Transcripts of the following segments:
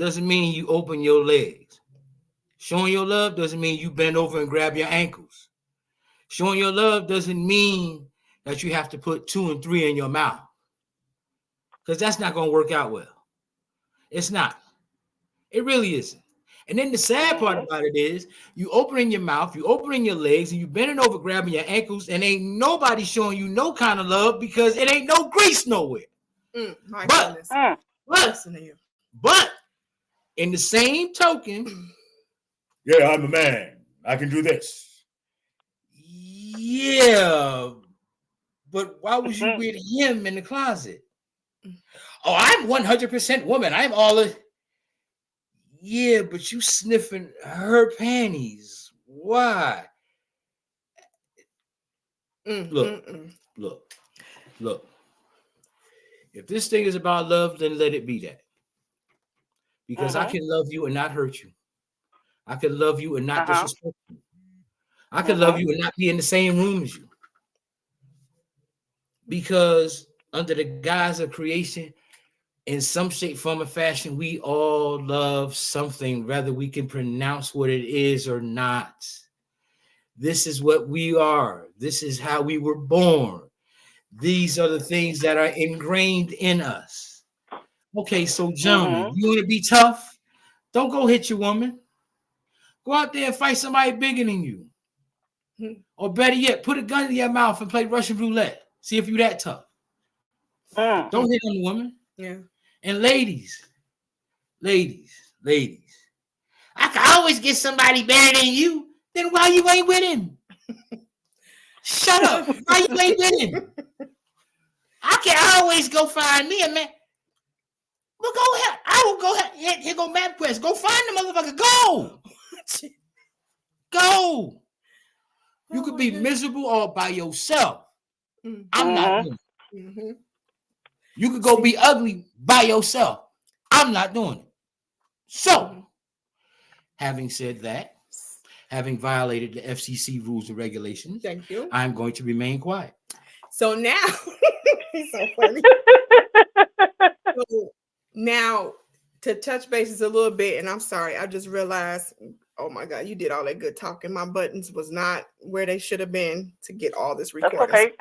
doesn't mean you open your legs. Showing your love doesn't mean you bend over and grab your ankles. Showing your love doesn't mean that you have to put 2 and 3 in your mouth, because that's not going to work out well. It's not. It really isn't. And then the sad part about it is you opening your mouth, you opening your legs, and you bending over, grabbing your ankles, and ain't nobody showing you no kind of love because it ain't no grease nowhere. But in the same token, yeah, I'm a man. I can do this. Yeah, but why was you with him in the closet? Oh, I'm 100% woman. I'm all a... Yeah, but you sniffing her panties. Why? Look. If this thing is about love, then let it be that. Because I can love you and not hurt you. I can love you and not disrespect you. I can love you and not be in the same room as you. Because under the guise of creation, in some shape, form, or fashion, we all love something, whether we can pronounce what it is or not. This is what we are. This is how we were born. These are the things that are ingrained in us. Okay, so gentlemen, you want to be tough? Don't go hit your woman. Go out there and fight somebody bigger than you. Or better yet, put a gun in your mouth and play Russian roulette. See if you're that tough. Don't hit on the woman. Yeah. And ladies, I can always get somebody better than you. Then why you ain't with him? Shut up. Why you ain't with him? I can always go find me a man. Well, go ahead. I will go ahead. Here go MapQuest. Go find the motherfucker. Go. Go. You could be miserable all by yourself. I'm not doing it. You could go be ugly by yourself. I'm not doing it. So, having said that, having violated the FCC rules and regulations, thank you. I'm going to remain quiet. So now, he's so funny. So now, to touch bases a little bit, and I'm sorry, I just realized, oh my God, you did all that good talking. My buttons was not where they should have been to get all this recording. That's okay.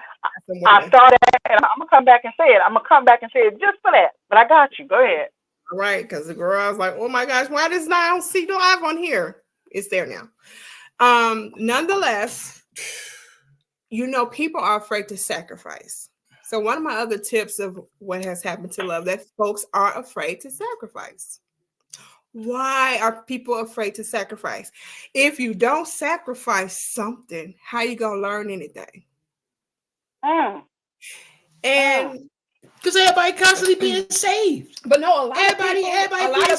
I saw that, and I'm gonna come back and say it. I'm gonna come back and say it just for that. But I got you. Go ahead. Right, because the girl was like, "Oh my gosh, why does I don't see live on here?" It's there now. Nonetheless, people are afraid to sacrifice. So one of my other tips of what has happened to love, that folks are afraid to sacrifice. Why are people afraid to sacrifice? If you don't sacrifice something, how you gonna learn anything? And because everybody constantly being saved. But no, a lot of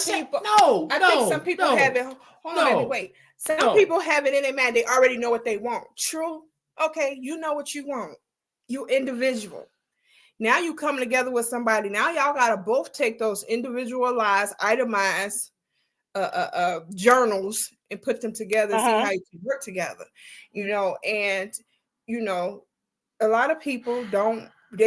people. No, I think some people have it. Hold on, wait. Some people have it in their mind. They already know what they want. True. Okay, you know what you want. You individual. Now you come together with somebody. Now y'all gotta both take those individualized, itemized journals and put them together and see how you can work together. And a lot of people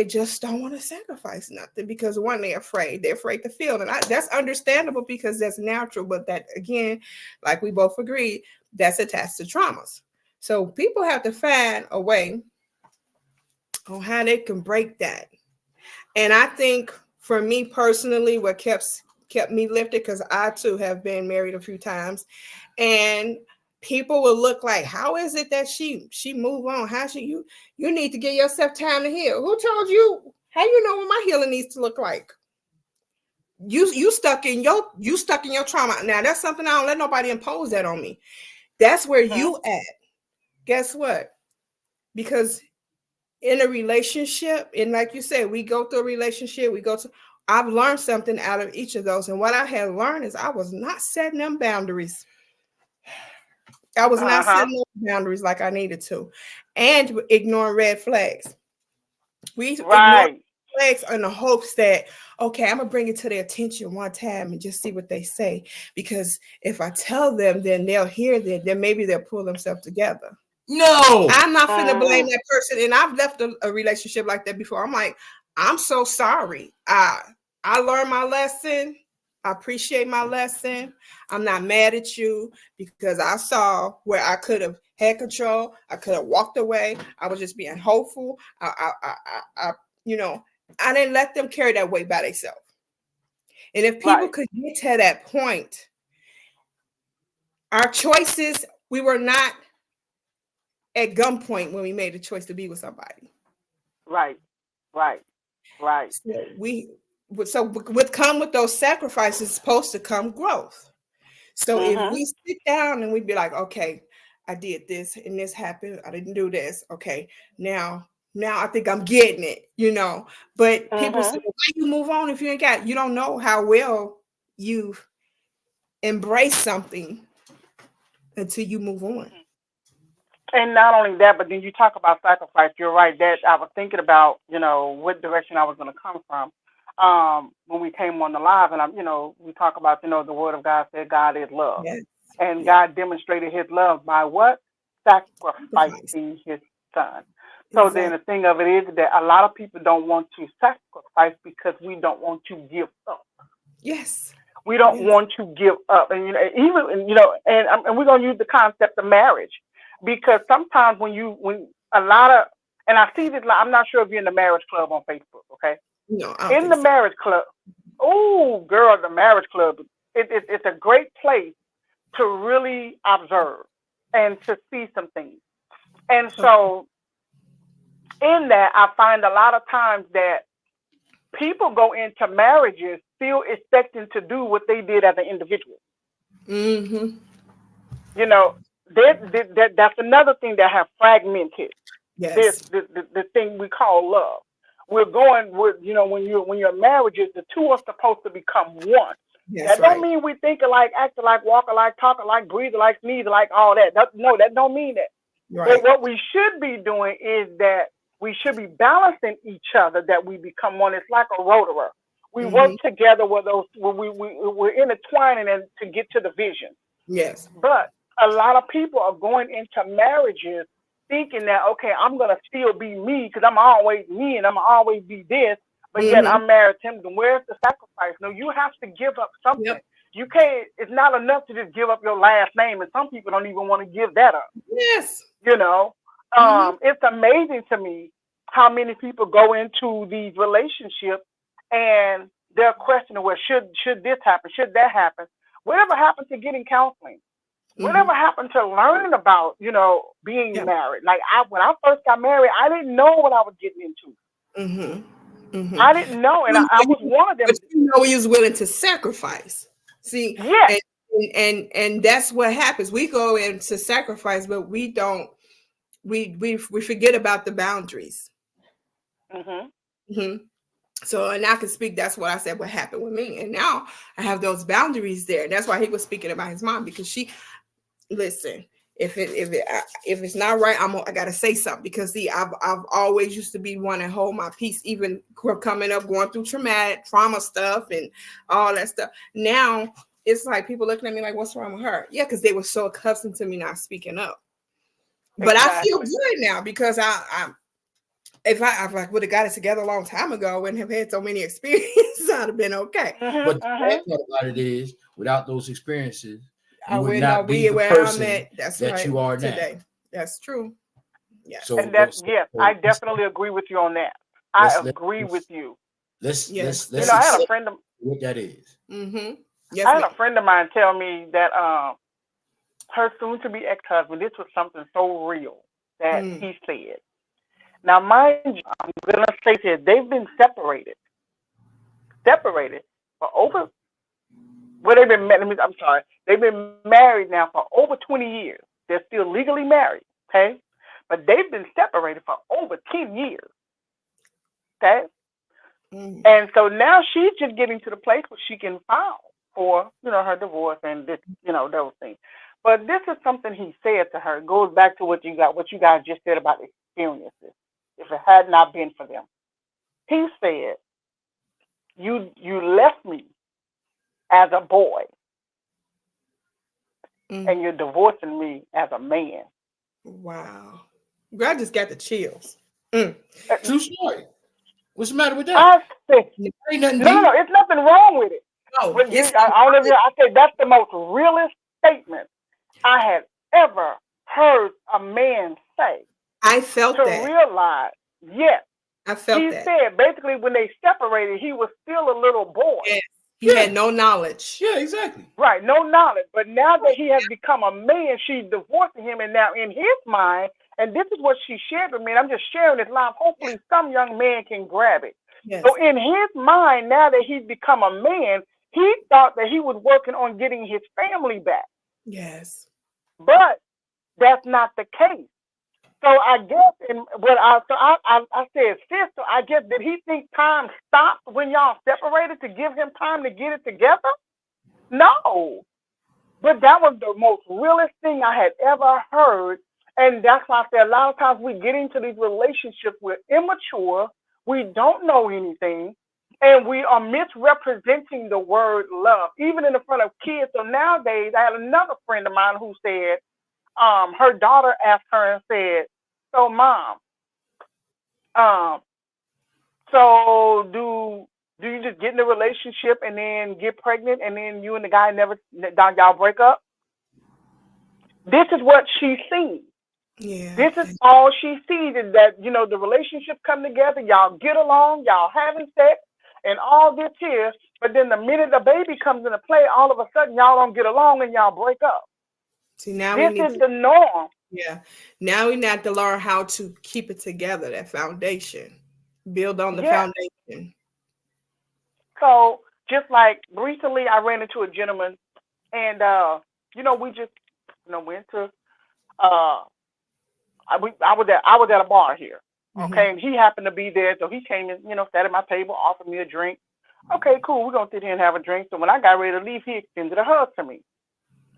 just don't want to sacrifice nothing because one, they're afraid to feel. And that's understandable because that's natural. But that, again, like we both agreed, that's attached to traumas. So people have to find a way on how they can break that. And I think for me personally, what kept me lifted, because I too have been married a few times, and people will look like, how is it that she move on? How should you need to give yourself time to heal? Who told you? How you know what my healing needs to look like? You stuck in your trauma. Now that's something I don't let nobody impose that on me. That's where you at. Guess what? Because in a relationship, and like you said, we go through a relationship, I've learned something out of each of those. And what I had learned is I was not setting them boundaries. I was not setting those boundaries like I needed to. And ignoring red flags. We ignore flags in the hopes that, okay, I'm going to bring it to their attention one time and just see what they say. Because if I tell them, then they'll hear that, then maybe they'll pull themselves together. No, I'm not finna blame that person. And I've left a relationship like that before. I'm like, I'm so sorry. I learned my lesson. I appreciate my lesson. I'm not mad at you because I saw where I could have had control. I could have walked away. I was just being hopeful. I I didn't let them carry that weight by themselves. And if people could get to that point, our choices, we were not at gunpoint when we made the choice to be with somebody. Right. So with those sacrifices, supposed to come growth. So if we sit down and we be like, okay, I did this and this happened, I didn't do this. Okay, now I think I'm getting it, But people say, why you move on if you don't know how well you've embraced something until you move on. And not only that, but then you talk about sacrifice. You're right. That I was thinking about, what direction I was going to come from. When we came on the live, and we talk about, the Word of God said God is love, and God demonstrated His love by what? Sacrificing His Son. So then the thing of it is that a lot of people don't want to sacrifice because we don't want to give up. Yes. We don't want to give up, and and we're going to use the concept of marriage. Because sometimes when a lot of, and I see this, I'm not sure if you're in the marriage club on Facebook, okay? No, in the marriage club. Oh, girl, the marriage club. It's a great place to really observe and to see some things. And so in that, I find a lot of times that people go into marriages still expecting to do what they did as an individual. Mm-hmm. That's another thing that have fragmented the thing we call love. We're going with, when your marriages, the two are supposed to become one. That don't mean we think alike, act alike, walk alike, talk alike, breathe alike, sneeze alike, all that. No, that don't mean that. But what we should be doing is that we should be balancing each other, that we become one. It's like a rotor. We work together with those, we're intertwining and to get to the vision. Yes. But a lot of people are going into marriages thinking that, okay, I'm going to still be me because I'm always me and I'm always be this, but yet I'm married to him. Then where's the sacrifice? No, you have to give up something. Yep. You can't, it's not enough to just give up your last name, and some people don't even want to give that up. Yes. It's amazing to me how many people go into these relationships and they're questioning, well, should this happen? Should that happen? Whatever happened to getting counseling? Whatever happened to learning about, being married? Like when I first got married, I didn't know what I was getting into. I didn't know, and I was one of them. But he was willing to sacrifice. See, and that's what happens. We go into sacrifice, but we don't. We forget about the boundaries. So, and I can speak. That's what I said. What happened with me, and now I have those boundaries there. That's why he was speaking about his mom, because she. Listen, if it's not right, I gotta say something, because see, I've always used to be one to hold my peace, even coming up, going through trauma stuff and all that stuff. Now it's like people looking at me like, what's wrong with her? Yeah, because they were so accustomed to me not speaking up. But I feel good now because if I would have got it together a long time ago and have had so many experiences, I'd have been okay. But the bad part about it is, without those experiences, I would not be where I'm at. That's that right, you are today. Now. That's true. Yeah. So, and that's I definitely agree with you on that. I agree with you. Let's I had a friend of what that is. Yes, I had a friend of mine tell me that her soon-to-be ex-husband, this was something so real that he said. Now, mind you, I'm gonna say here, they've been separated for over. Well, they've been married now for over 20 years. They're still legally married, okay? But they've been separated for over 10 years, okay? And so now she's just getting to the place where she can file for, her divorce and this, those things. But this is something he said to her. It goes back to what you guys just said about experiences. If it had not been for them, he said, "You left me as a boy, and you're divorcing me as a man." Wow. I just got the chills. True story. What's the matter with that? I said, no, it's nothing wrong with it. Oh, I don't know if I said that's the most realest statement I had ever heard a man say. I felt to that. realize, yes. I felt He that. said basically when they separated, he was still a little boy. Yes. He had no knowledge. Yeah, exactly. Right, no knowledge. But now that he has become a man, she's divorcing him, and now in his mind, and this is what she shared with me, and I'm just sharing this live. Hopefully some young man can grab it. Yes. So in his mind, now that he's become a man, he thought that he was working on getting his family back. Yes. But that's not the case. So I guess I said, sister, I guess, did he think time stopped when y'all separated to give him time to get it together? No. But that was the most realest thing I had ever heard. And that's why I said a lot of times we get into these relationships, we're immature, we don't know anything, and we are misrepresenting the word love, even in the front of kids. So nowadays, I had another friend of mine who said, her daughter asked her and said, "So, mom, so do you just get in a relationship and then get pregnant and then you and the guy y'all break up?" This is what she sees. Yeah. This is all she sees is that, the relationship come together, y'all get along, y'all having sex and all this here. But then the minute the baby comes into play, all of a sudden y'all don't get along and y'all break up. See, now this is the norm. Yeah. Now we need to learn how to keep it together, that foundation. Build on the foundation. So just like recently I ran into a gentleman and we just went to I was at a bar here. Okay, and he happened to be there, so he came and sat at my table, offered me a drink. Okay, cool, we're gonna sit here and have a drink. So when I got ready to leave, he extended a hug to me.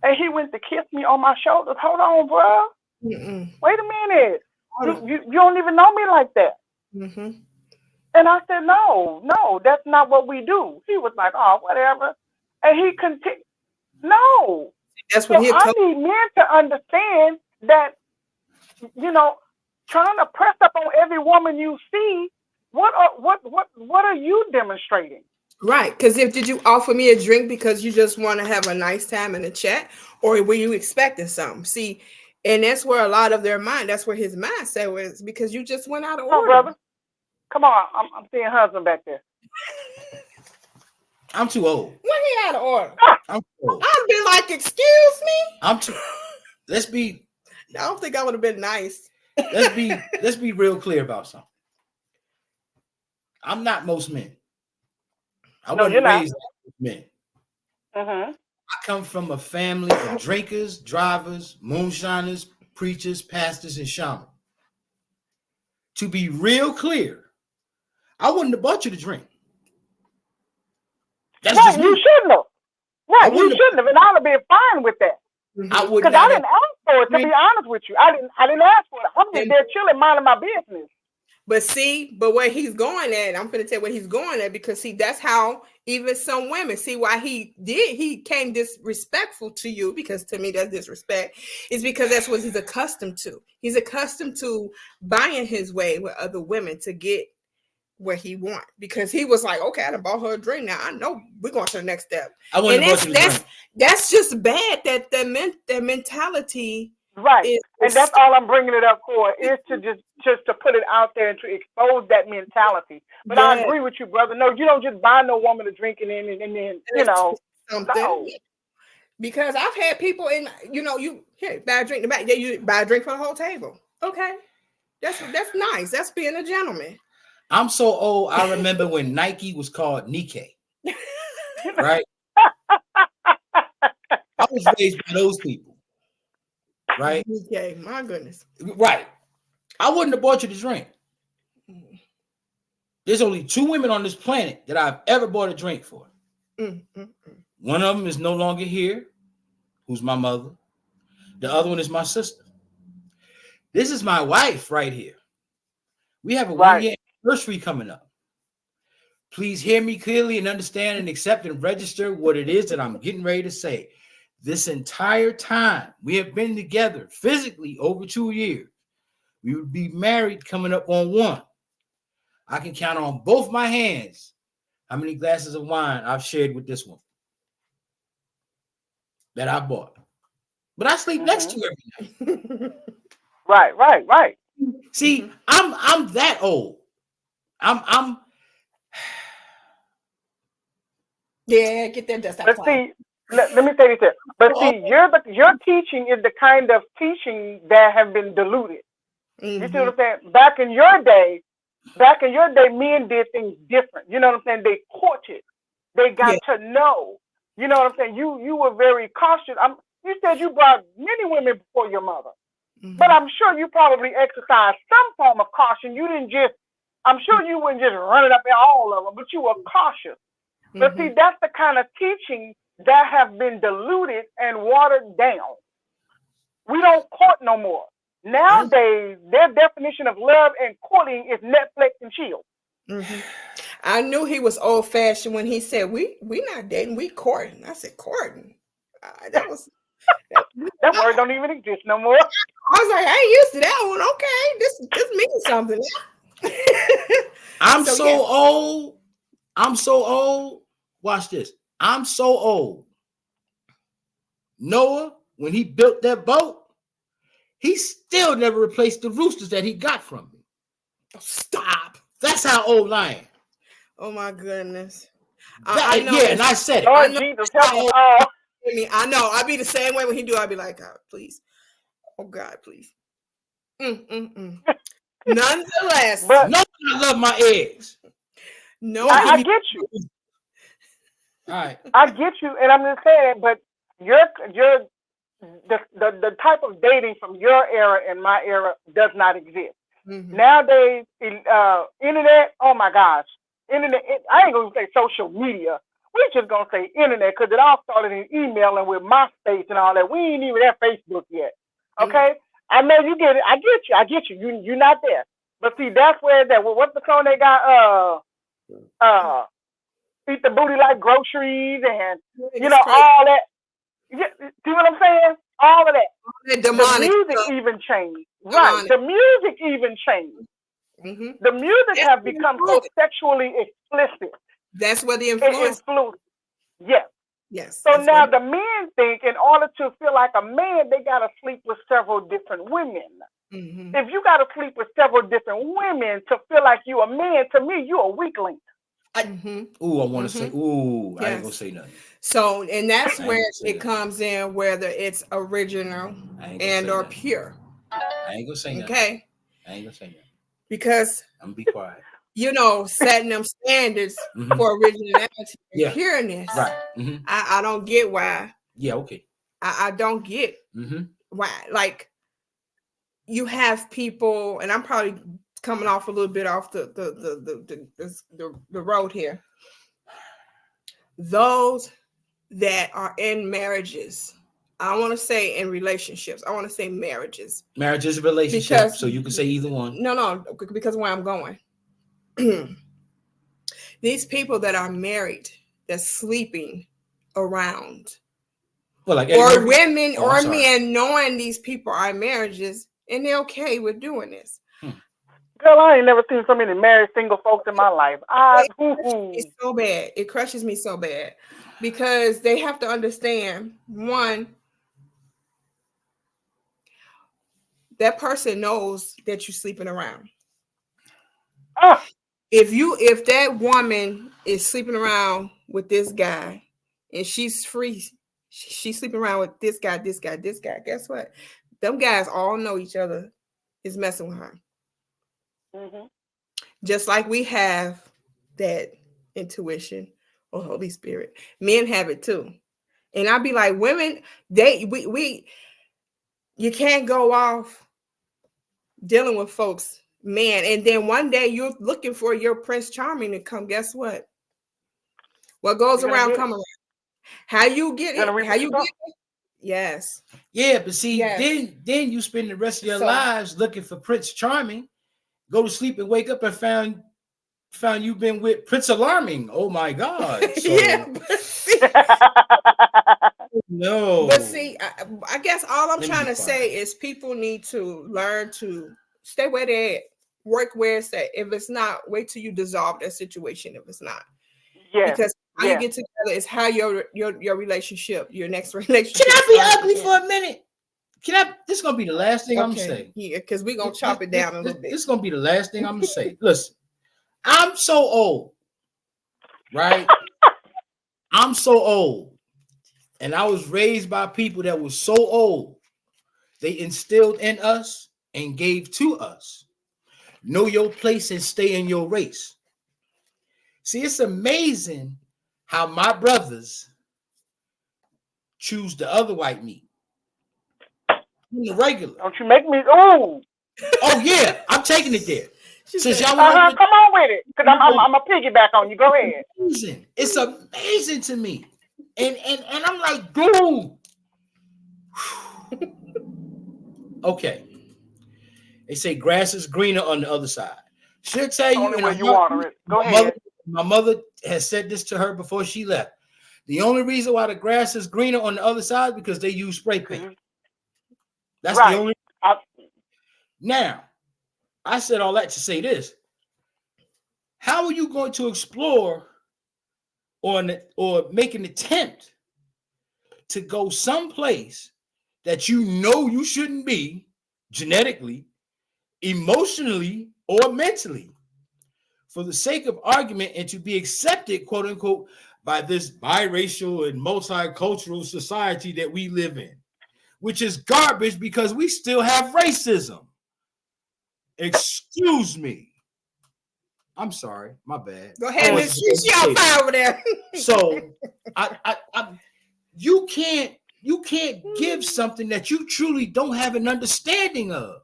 And he went to kiss me on my shoulders. Hold on, bro. Wait a minute. You don't even know me like that. And I said, no, that's not what we do. He was like, oh, whatever. And he continued. No. That's what I need men to understand that, trying to press up on every woman you see, what are you demonstrating? Right, because did you offer me a drink because you just want to have a nice time in a chat, or were you expecting something? See, and that's where a lot of their mind, that's where his mindset was, because you just went out of order. Brother, come on, I'm seeing husband back there. I'm too old. When he out of order, I'm too old. I'd be like, excuse me. I'm too. Let's be. I don't think I would have been nice. Let's be real clear about something. I'm not most men. I wasn't raised like men. I come from a family of drinkers, drivers, moonshiners, preachers, pastors, and shamans. To be real clear, I wouldn't have bought you the drink. That's just you shouldn't have. Right, you shouldn't have, and I'd have been fine with that. Because I didn't ask for it, to be honest with you. I didn't ask for it. I'm just there chilling, minding my business. But where he's going at, I'm going to tell you where he's going at, because see, that's how even some women see why he came disrespectful to you, because to me that's disrespect, is because that's what he's accustomed to. He's accustomed to buying his way with other women to get where he want, because he was like, okay, I done bought her a drink, now I know we're going to the next step. That's just bad, that mentality. Right, and that's all I'm bringing it up for, is to just to put it out there and to expose that mentality. But I agree with you, brother. No, you don't just buy no woman a drink and then something. No. Because I've had people you buy a drink in the back, you buy a drink for the whole table. Okay, that's nice. That's being a gentleman. I'm so old. I remember when Nike was called Nikkei, right? I was raised by those people. Right? Okay, my goodness. Right. I wouldn't have bought you the drink. There's only 2 women on this planet that I've ever bought a drink for. One of them is no longer here, who's my mother. The other one is my sister. This is my wife right here. We have a 1-year anniversary coming up. Please hear me clearly and understand and accept and register what it is that I'm getting ready to say. This entire time we have been together physically over 2 years. We would be married coming up on 1. I can count on both my hands how many glasses of wine I've shared with this one. that I bought. But I sleep next to her every night. Right. See, I'm that old. I'm Yeah, get that dust out. But see, let me say this here. But see, your teaching is the kind of teaching that have been diluted. You see what I'm saying? Back in your day, men did things different. You know what I'm saying? They courted. They got to know. You know what I'm saying? You were very cautious. You said you brought many women before your mother. But I'm sure you probably exercised some form of caution. You didn't just, I'm sure you wouldn't just run it up at all of them, but you were cautious. But see, that's the kind of teaching that have been diluted and watered down. We don't court no more. Nowadays, their definition of love and courting is Netflix and chill. I knew he was old fashioned when he said we not dating, we courting. I said courting. That that word don't even exist no more. I was like, I ain't used to that one. Okay, this means something. I'm so old. I'm so old. Watch this. I'm so old. Noah, when he built that boat, he still never replaced the roosters that he got from me. Stop. That's how old I am. Oh my goodness. I know. Yeah, and I said it. Oh, Jesus, help us all. I know. I'd be the same way when he do. I'd be like, God, please. Oh God, please. Nonetheless, but no, I love my eggs. No, I get you. All right, I get you, and I'm just saying, but the type of dating from your era and my era does not exist. Nowadays, internet. Oh my gosh, internet. I ain't gonna say social media. We're just gonna say internet because it all started in email and with MySpace and all that. We ain't even at Facebook yet. Okay, I know you get it. I get you. You're not there. But see, that's where that. Well, what's the song they got? Eat the booty like groceries and all that. See what I'm saying? All of that. The music even changed. Right. The music even changed. The music have become so sexually explicit. That's where the influence. Yes. Yes. So now the men think in order to feel like a man, they got to sleep with several different women. If you got to sleep with several different women to feel like you a man, to me, you a weakling. I want to say, I ain't gonna say nothing. So, and that's where it comes in, whether it's original and or pure. I ain't gonna say nothing. Okay. I ain't gonna say nothing. Because I'm gonna be quiet. Setting them standards for originality and pureness. Right. I don't get why. Yeah, okay. I don't get why. Like, you have people, and I'm probably coming off a little bit off the road here. Those that are in marriages, I don't want to say in relationships. I want to say marriages. Marriages, relationships. So you can say either one. No, because where I'm going. These people that are married, that's sleeping around, or women or men knowing these people are in marriages and they're okay with doing this. Girl, I ain't never seen so many married single folks in my life. It's so bad. It crushes me so bad because they have to understand, one, that person knows that you're sleeping around. If that woman is sleeping around with this guy and she's free, she's sleeping around with this guy, guess what? Them guys all know each other is messing with her. Just like we have that intuition or Holy Spirit, men have it too. And I'd be like, women, you can't go off dealing with folks, man, and then one day you're looking for your Prince Charming to come. Guess what? What goes around come around. How you get it? How you get it? Yes. Yeah, but see, then you spend the rest of your lives looking for Prince Charming. Go to sleep and wake up and found you've been with Prince Alarming. Oh my God. So, no. But see, I guess all I'm trying to say is people need to learn to stay where they're at, work where it's at. If it's not, wait till you dissolve that situation if it's not. Yeah. Because How you get together is how your relationship, your next relationship. Can I be ugly for a minute? This is gonna be the last thing I'm gonna say. Yeah, because we're gonna chop it down a little bit. This is gonna be the last thing I'm gonna say. Listen, I'm so old, right? I'm so old, and I was raised by people that were so old. They instilled in us and gave to us. Know your place and stay in your race. See, it's amazing how my brothers choose the other white meat. The regular. Don't you make me. Oh yeah, I'm taking it there. Since y'all come on with it, because I'm a piggyback on you. Go ahead. It's amazing to me, and I'm like, dude. Okay. They say grass is greener on the other side. She'll tell you. Only way you water it. Go ahead. My mother has said this to her before she left. The only reason why the grass is greener on the other side is because they use spray paint. That's right. The only. Now, I said all that to say this. How are you going to explore or make an attempt to go someplace that you know you shouldn't be genetically, emotionally, or mentally for the sake of argument and to be accepted, quote unquote, by this biracial and multicultural society that we live in, which is garbage because we still have racism. Excuse me. I'm sorry, my bad. Go ahead, Miss. She on fire over there. So, you can't give something that you truly don't have an understanding of.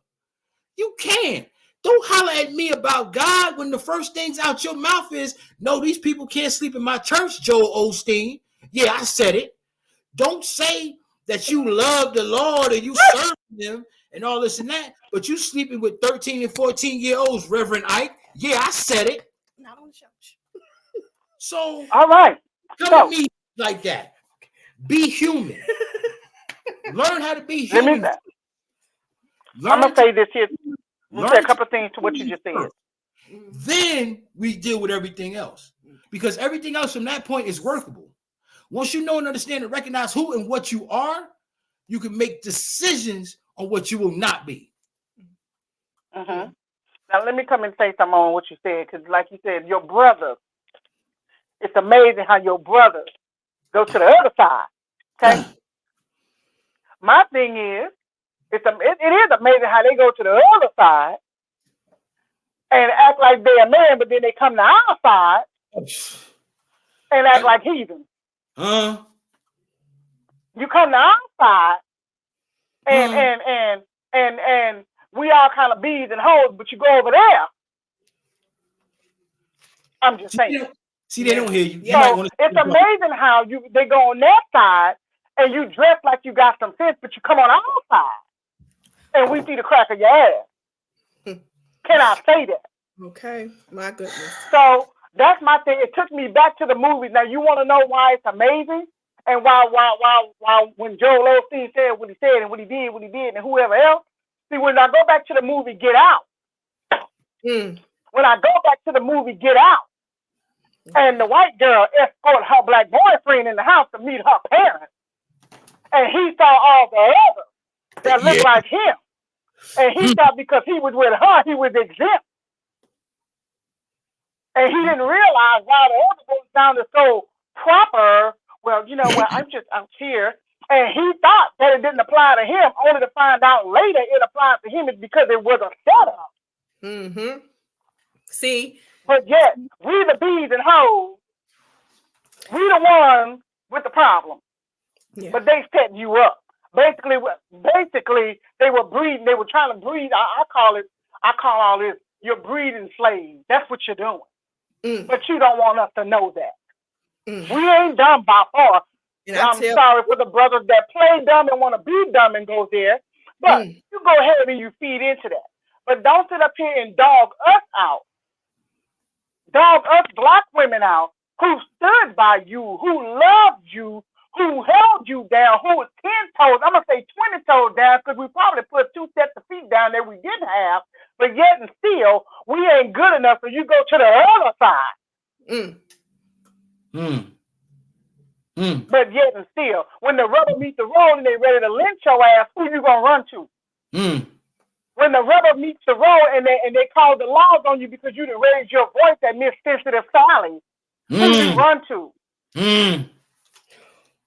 You can't. Don't holler at me about God when the first things out your mouth is, no, these people can't sleep in my church, Joel Osteen. Yeah, I said it. Don't say that you love the Lord and you serve him and all this and that, but you sleeping with 13 and 14-year-olds, Reverend Ike. Yeah, I said it. Not on the church. So, all right. Come at me like that. Be human. Learn how to be human. I'm going to say this here. We'll say a couple of things to what you just said. Then we deal with everything else. Because everything else from that point is workable. Once you know and understand and recognize who and what you are, you can make decisions on what you will not be. Mm-hmm. Now, let me come and say something on what you said. Because like you said, your brothers, it's amazing how your brothers go to the other side. Okay? My thing is, it is amazing how they go to the other side and act like they're a man, but then they come to our side and act like heathens. You come to our side and we all kind of bees and hoes, but you go over there. I'm just saying. See, they don't hear you. So it's amazing how they go on that side and you dress like you got some sense, but you come on our side. And we see the crack of your ass. Can I say that? Okay, my goodness. So that's my thing. It took me back to the movies. Now you want to know why it's amazing, and why when Joel Osteen said what he said and what he did, and whoever else. See, when I go back to the movie Get Out, when I go back to the movie Get Out, and the white girl escorted her black boyfriend in the house to meet her parents, and he saw all the others that looked like him. And he thought because he was with her, he was exempt. And he didn't realize why the other one sounded so proper. Well, you know what, I'm here. And he thought that it didn't apply to him, only to find out later it applied to him is because it was a setup. Mm-hmm. See? But yet, we the bees and hoes, we the ones with the problem. Yeah. But they setting you up. Basically, they were breeding. They were trying to breed. I call all this, you're breeding slaves. That's what you're doing. But you don't want us to know that. We ain't dumb by far. I'm sorry for the brothers that play dumb and want to be dumb and go there. But you go ahead and you feed into that. But don't sit up here and dog us out. Dog us black women out who stood by you, who loved you, who held you down, who was 10 toes, I'm going to say 20 toes down because we probably put 2 sets of feet down that we didn't have, but yet and still, we ain't good enough, so you go to the other side. But yet and still, when the rubber meets the road and they ready to lynch your ass, who you gonna run to? When the rubber meets the road and they call the laws on you because you done raised your voice at Miss Sensitive Sally, who you run to?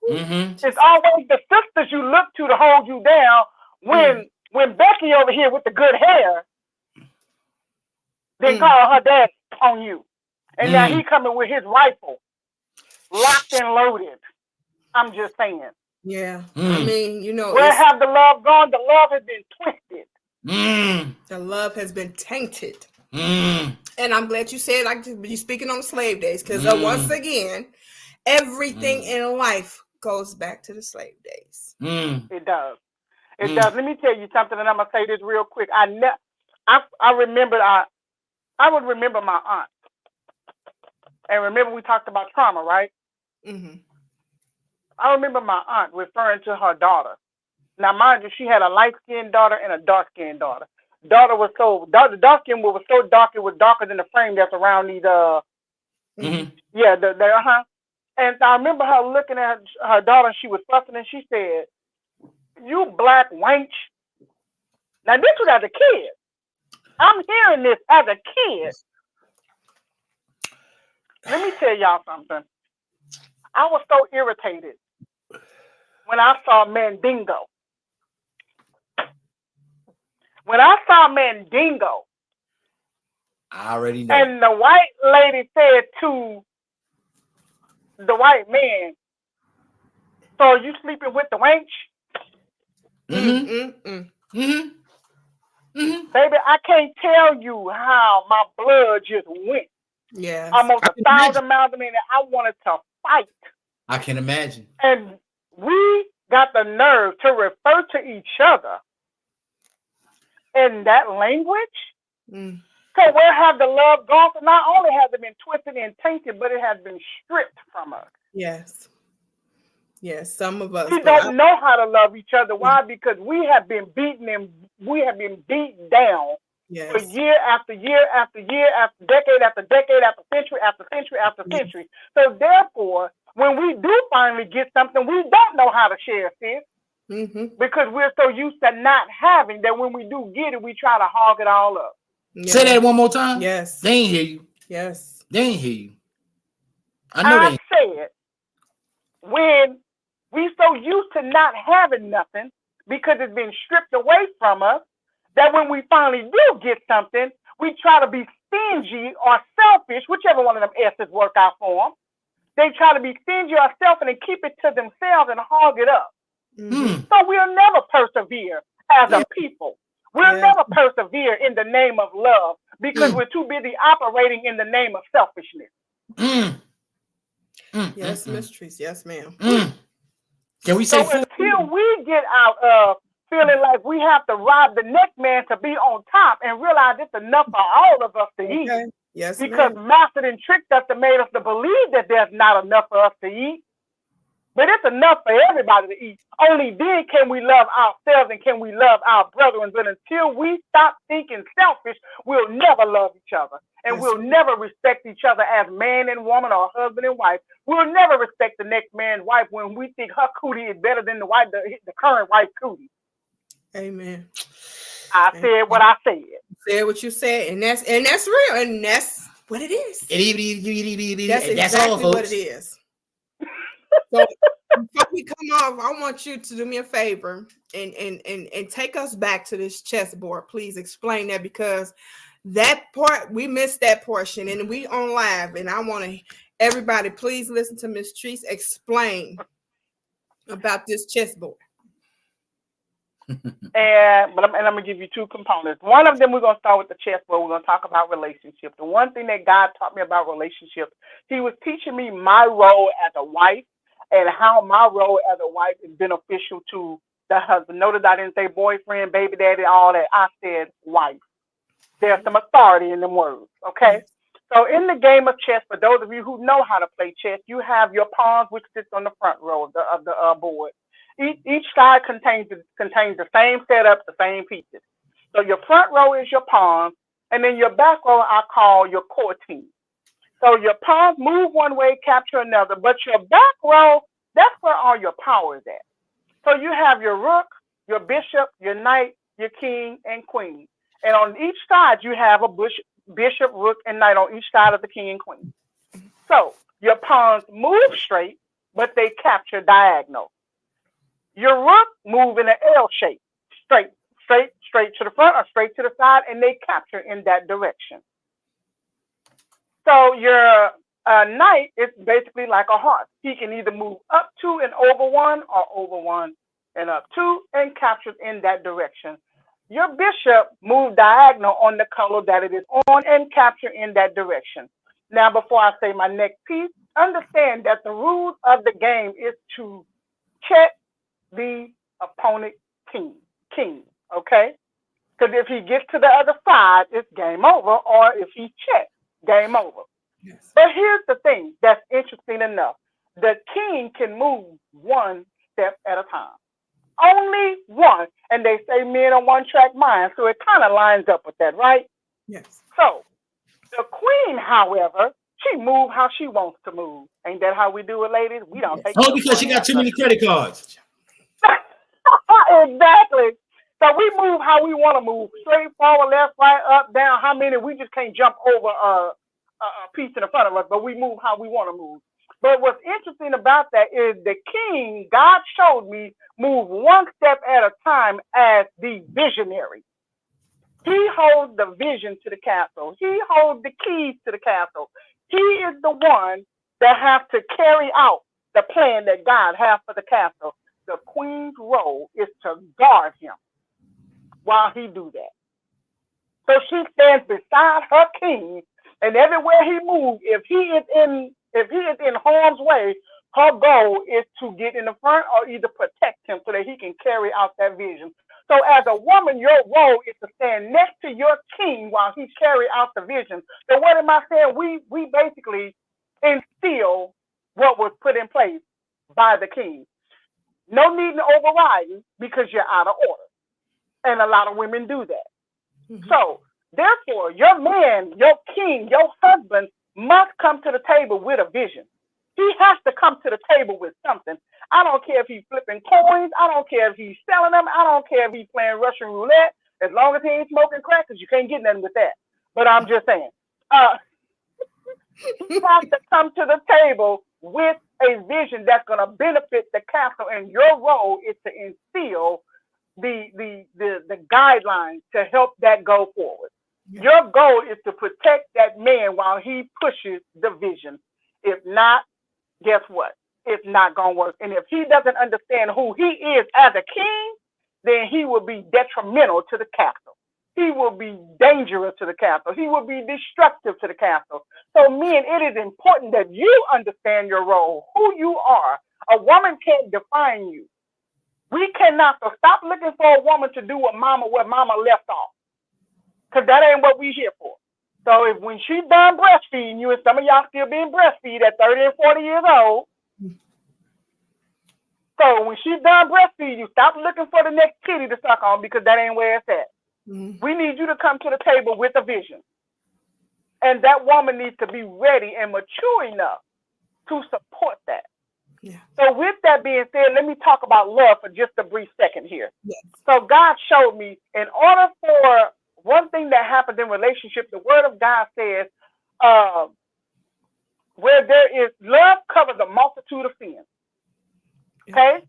It's always the sisters you look to hold you down. When Becky over here with the good hair, they call her dad on you, and now he coming with his rifle, locked and loaded. I'm just saying. Yeah, I mean, you know, where have the love gone? The love has been twisted. The love has been tainted. And I'm glad you said, like, you speaking on the slave days, because once again, everything in life goes back to the slave days. It does. It does. Let me tell you something, and I'm gonna say this real quick. I remember I would remember my aunt, and remember we talked about trauma, right? I remember my aunt referring to her daughter. Now, mind you, she had a light-skinned daughter and a dark-skinned daughter. The dark skin was so dark it was darker than the frame that's around these. And I remember her looking at her daughter, and she was fussing, and she said, "You black wench." Now, this was as a kid. I'm hearing this as a kid. Let me tell y'all something. I was so irritated when I saw Mandingo. When I saw Mandingo, I already know. And the white lady said to the white man, "So are you sleeping with the wench?" Baby, I can't tell you how my blood just went. Yeah. Almost 1,000 miles a minute. I wanted to fight. I can imagine. And we got the nerve to refer to each other in that language. So where have the love gone? So not only has it been twisted and tainted, but it has been stripped from us. Yes. Yes, some of us. We don't know how to love each other. Why? Because we have been beaten and we have been beaten down for year after year after year after decade after decade after century after century after century. So therefore, when we do finally get something, we don't know how to share this. Because we're so used to not having that when we do get it, we try to hog it all up. Say that one more time. Yes. They ain't hear you. Yes. They ain't hear you. I know I said, when we so used to not having nothing because it's been stripped away from us, that when we finally do get something, we try to be stingy or selfish, whichever one of them S's work out for them. They try to be stingy or selfish and keep it to themselves and hog it up. So we'll never persevere as a people. We'll never persevere in the name of love because we're too busy operating in the name of selfishness. Yes, Miss Treese. Yes, ma'am. Can we say until we get out of feeling like we have to rob the next man to be on top and realize it's enough for all of us to eat. Yes, because mastered and tricked us and made us to believe that there's not enough for us to eat. But it's enough for everybody to eat. Only then can we love ourselves and can we love our brethren. But until we stop thinking selfish, we'll never love each other. And we'll never respect each other as man and woman or husband and wife. We'll never respect the next man's wife when we think her cootie is better than the current wife's cootie. Amen. I said what I said. Said what you said, and that's real, and that's what it is. That's exactly what it is. So before we come off, I want you to do me a favor and take us back to this chessboard. Please explain that, because that part, we missed that portion, and we on live, and I want to everybody please listen to Miss Treese explain about this chessboard. I'm gonna give you two components. One of them, we're gonna start with the chessboard. We're gonna talk about relationships. The one thing that God taught me about relationships, He was teaching me my role as a wife and how my role as a wife is beneficial to the husband. Notice I didn't say boyfriend, baby daddy, all that. I said wife. There's some authority in them words. Okay. So in the game of chess, for those of you who know how to play chess, you have your pawns, which sits on the front row of the board. Each side contains the same setup, the same pieces. So your front row is your pawns, and then your back row I call your core team. So your pawns move one way, capture another, but your back row That's where all your power is at. So you have your rook, your bishop, your knight, your king, and queen. And on each side, you have a bishop, rook, and knight on each side of the king and queen. So your pawns move straight, but they capture diagonal. Your rook move in an L shape, straight to the front or straight to the side, and they capture in that direction. So your knight is basically like a horse. He can either move up two and over one, or over one and up two, and captures in that direction. Your bishop moves diagonal on the color that it is on and capture in that direction. Now, before I say my next piece, understand that the rules of the game is to check the opponent king, okay? Because if he gets to the other side, it's game over, or if he checks, game over. Yes. But here's the thing that's interesting enough. The king can move one step at a time. Only one. And they say men are one-track mind, so it kind of lines up with that, right? Yes. So the queen, however, she moves how she wants to move. Ain't that how we do it, ladies? We don't take because she got too many credit cards. Exactly. So we move how we want to move. Straight, forward, left, right, up, down. How many? We just can't jump over a piece in the front of us, but we move how we want to move. But what's interesting about that is the king, God showed me, move one step at a time as the visionary. He holds the vision to the castle. He holds the keys to the castle. He is the one that has to carry out the plan that God has for the castle. The queen's role is to guard him while he do that. So she stands beside her king, and everywhere he moves, if he is in harm's way, her goal is to get in the front or either protect him so that he can carry out that vision. So as a woman, your role is to stand next to your king while he carry out the vision. So what am I saying? We basically instill what was put in place by the king. No need to override because you're out of order. And a lot of women do that. Mm-hmm. So therefore, your man, your king, your husband must come to the table with a vision. He has to come to the table with something. I don't care if he's flipping coins. I don't care if he's selling them. I don't care if he's playing Russian roulette. As long as he ain't smoking crack, because you can't get nothing with that. But I'm just saying. He has to come to the table with a vision that's going to benefit the castle. And your role is to instill the guidelines to help that go forward. Yeah. Your goal is to protect that man while he pushes the vision. If not, guess what? It's not going to work. And if he doesn't understand who he is as a king, then he will be detrimental to the castle. He will be dangerous to the castle. He will be destructive to the castle. So men, it is important that you understand your role, who you are. A woman can't define you. We cannot. So stop looking for a woman to do what mama left off. Because that ain't what we here for. So if when she's done breastfeeding you, and some of y'all still being breastfeed at 30 and 40 years old, so when she's done breastfeeding you, stop looking for the next kitty to suck on because that ain't where it's at. Mm-hmm. We need you to come to the table with a vision. And that woman needs to be ready and mature enough to support that. Yeah. So with that being said, let me talk about love for just a brief second here. Yes. So God showed me in order for one thing that happens in relationship, the word of God says, where there is love covers a multitude of sins. Okay?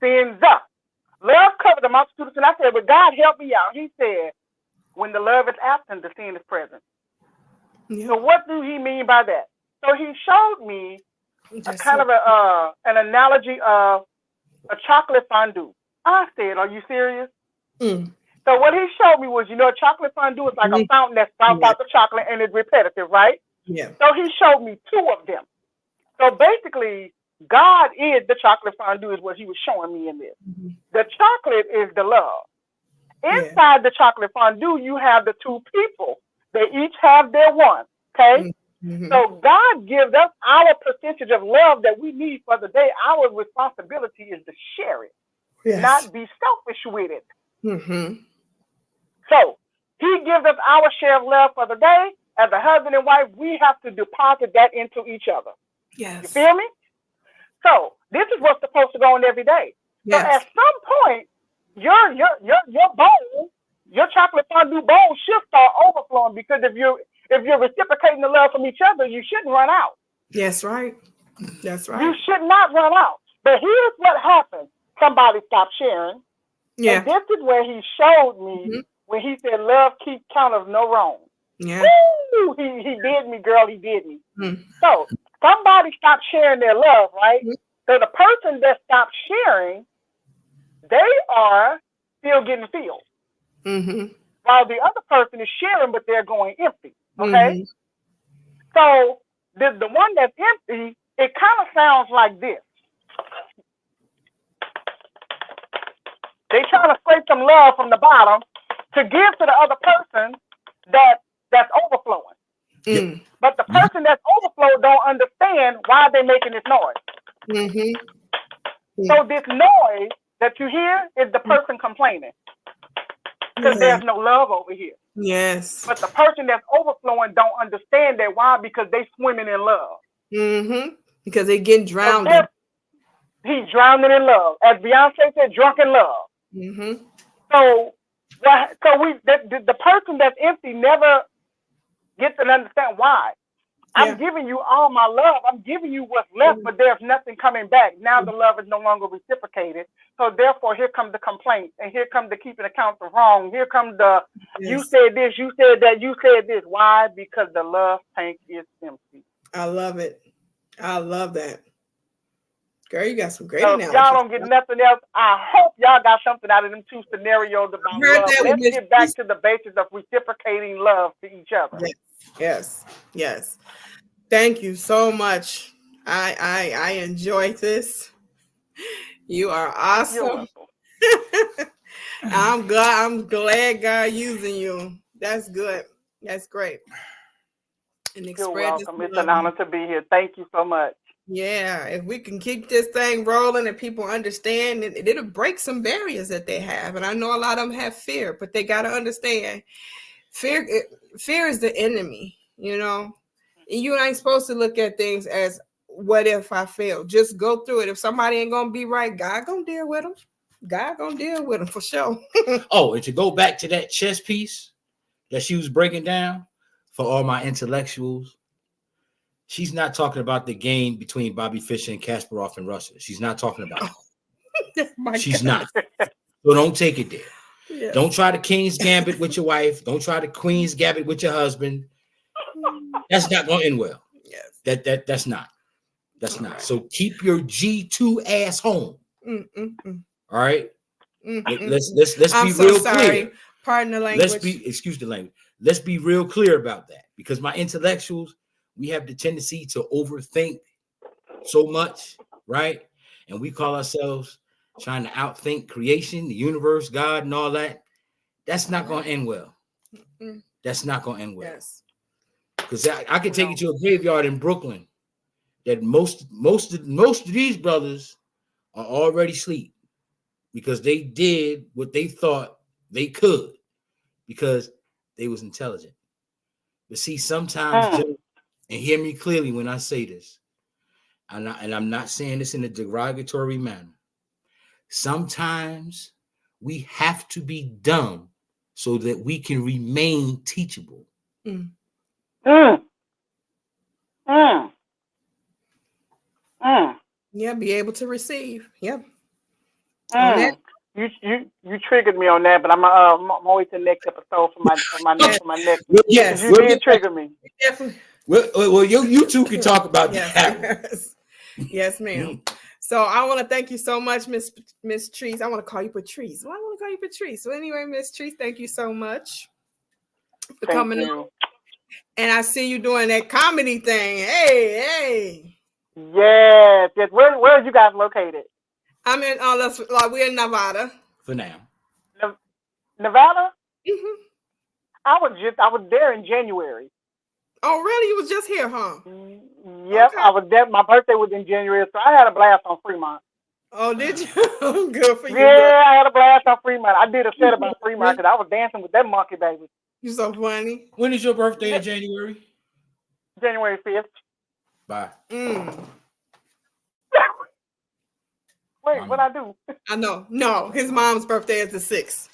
Sins up. Love covers a multitude of sins. I said, but God help me out. He said, when the love is absent, the sin is present. Yeah. So what do he mean by that? So he showed me a kind of an analogy of a chocolate fondue. I said, are you serious? Mm. So what he showed me was, chocolate fondue is like a fountain that spouts out the chocolate and it's repetitive, right? Yeah. So he showed me two of them. So basically, God is the chocolate fondue is what he was showing me in this. Mm-hmm. The chocolate is the love. Inside the chocolate fondue, you have the two people. They each have their one, okay? Mm-hmm. So God gives us our percentage of love that we need for the day. Our responsibility is to share it, not be selfish with it. Mm-hmm. So he gives us our share of love for the day. As a husband and wife, we have to deposit that into each other. Yes. You feel me? So this is what's supposed to go on every day. Yes. So at some point, your bowl, your chocolate fondue bowl should start overflowing, because if you're reciprocating the love from each other, you shouldn't run out. That's right. That's right. You should not run out. But here's what happened. Somebody stopped sharing. Yeah. And this is where he showed me when he said, love keeps count of no wrong. Yeah. Woo! He did me, girl. He did me. So somebody stopped sharing their love, right? So the person that stopped sharing, they are still getting filled. While the other person is sharing, but they're going empty. Okay? So the one that's empty, it kind of sounds like this. They trying to scrape some love from the bottom to give to the other person that's overflowing. But the person that's overflowed don't understand why they're making this noise. So this noise that you hear is the person complaining, because there's no love over here. Yes. But the person that's overflowing don't understand that. Why? Because they swimming in love. Because they getting drowned. He's drowning in love. As Beyonce said, drunk in love. So the person that's empty never gets to understand why. I'm giving you all my love. I'm giving you what's left, but there's nothing coming back. Now the love is no longer reciprocated. So therefore, here comes the complaint, and here comes the keeping accounts of wrong. Here comes the you said this, you said that, you said this. Why? Because the love tank is empty. I love it. I love that. Girl, you got some great analogies. Y'all don't get nothing else. I hope y'all got something out of them two scenarios about love. Let's get back to the basis of reciprocating love to each other. Yes. Thank you so much. I enjoyed this. You are awesome. I'm glad God using you. That's good. That's great. And you're welcome. It's an honor to be here. Thank you so much. Yeah, if we can keep this thing rolling and people understand, it'll break some barriers that they have. And I know a lot of them have fear, but they got to understand fear is the enemy, you know. You ain't supposed to look at things as, what if I fail? Just go through it. If somebody ain't going to be right, God going to deal with them. God going to deal with them for sure. Oh, and to go back to that chess piece that she was breaking down for all my intellectuals, she's not talking about the game between Bobby Fischer and Kasparov and Russia. She's not talking about it. She's not. So don't take it there. Yes. Don't try the King's Gambit with your wife. Don't try the Queen's Gambit with your husband. That's not going to end well. Yes. That's not. That's not. Right. So keep your G2 ass home. All right. Let's be real clear. Pardon the language. Excuse the language. Let's be real clear about that, because my intellectuals, we have the tendency to overthink so much, right? And we call ourselves trying to outthink creation, the universe, God, and all that. That's not going to end well. That's not going to end well. Yes. Because I can take you to a graveyard in Brooklyn that most of these brothers are already asleep, because they did what they thought they could because they was intelligent. But see, sometimes, and hear me clearly when I say this, and I'm not saying this in a derogatory manner. Sometimes we have to be dumb so that we can remain teachable. Yeah, be able to receive. Yep. You triggered me on that, but I'm always the next episode for my next. Yes, you did trigger me. Definitely. Well, you two can talk about that. Yes, ma'am. So I want to thank you so much, Miss Treese. I want to call you Patrice. Well, I want to call you Patrice. So anyway, Miss Treese, thank you so much for coming on. And I see you doing that comedy thing. Hey. Yes. Where are you guys located? I'm in we're in Nevada. For now. Nevada? Mm-hmm. I was there in January. Oh, really? You was just here, huh? Yep, okay. I was there. My birthday was in January, so I had a blast on Fremont. Oh, did you? Good for you. Yeah, I had a blast on Fremont. I did a set about Fremont because I was dancing with that monkey baby. You're so funny. When is your birthday in January? January 5th. Bye. Wait, what I do? I know. No, his mom's birthday is the 6th.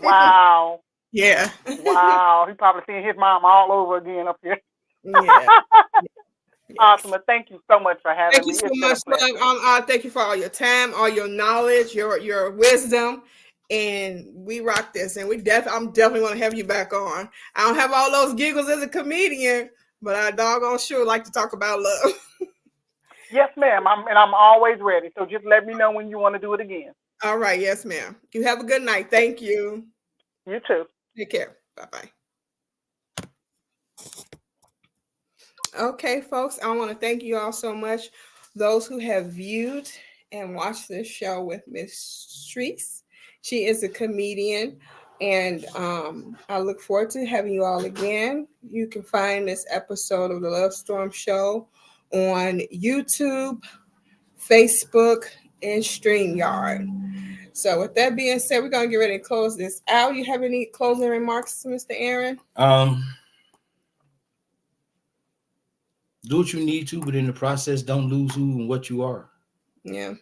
Wow. Yeah. Wow. He probably seen his mom all over again up here. Yeah. Yes. Awesome. Well, thank you so much for having Thank me. you so It's been a much, pleasure. love. Thank you for all your time, all your knowledge, your wisdom, and we rock this. And I'm definitely want to have you back on. I don't have all those giggles as a comedian, but I doggone sure like to talk about love. Yes, ma'am. I'm always ready. So just let me know when you want to do it again. All right. Yes, ma'am. You have a good night. Thank you. You too. Take care. Bye-bye. Okay, folks, I want to thank you all so much. Those who have viewed and watched this show with Miss Treese. She is a comedian, and I look forward to having you all again. You can find this episode of the Love Storm Show on YouTube, Facebook, and StreamYard. So with that being said, we're going to get ready to close this out. You have any closing remarks, Mr. Aaron? Do what you need to, but in the process, don't lose who and what you are. Yeah.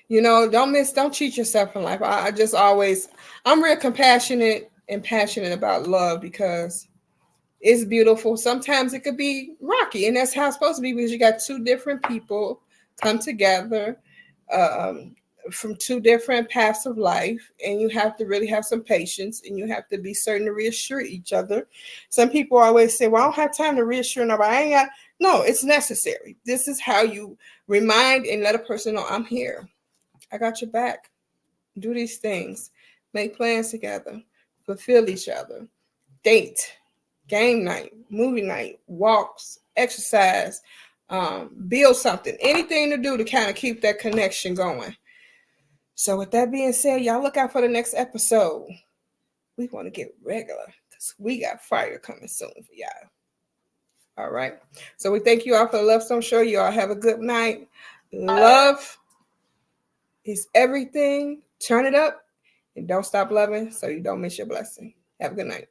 Don't cheat yourself in life. I'm real compassionate and passionate about love because it's beautiful. Sometimes it could be rocky, and that's how it's supposed to be because you got two different people come together from two different paths of life, and you have to really have some patience, and you have to be certain to reassure each other. Some people always say, well, I don't have time to reassure nobody. No, it's necessary. This is how you remind and let a person know, I'm here. I got your back. Do these things. Make plans together. Fulfill each other. Date. Game night. Movie night. Walks. Exercise. Build something. Anything to do to kind of keep that connection going. So with that being said, y'all look out for the next episode. We want to get regular because we got fire coming soon for y'all. All right. So we thank you all for the Love Stone Show. You all have a good night. Love is everything. Turn it up and don't stop loving so you don't miss your blessing. Have a good night.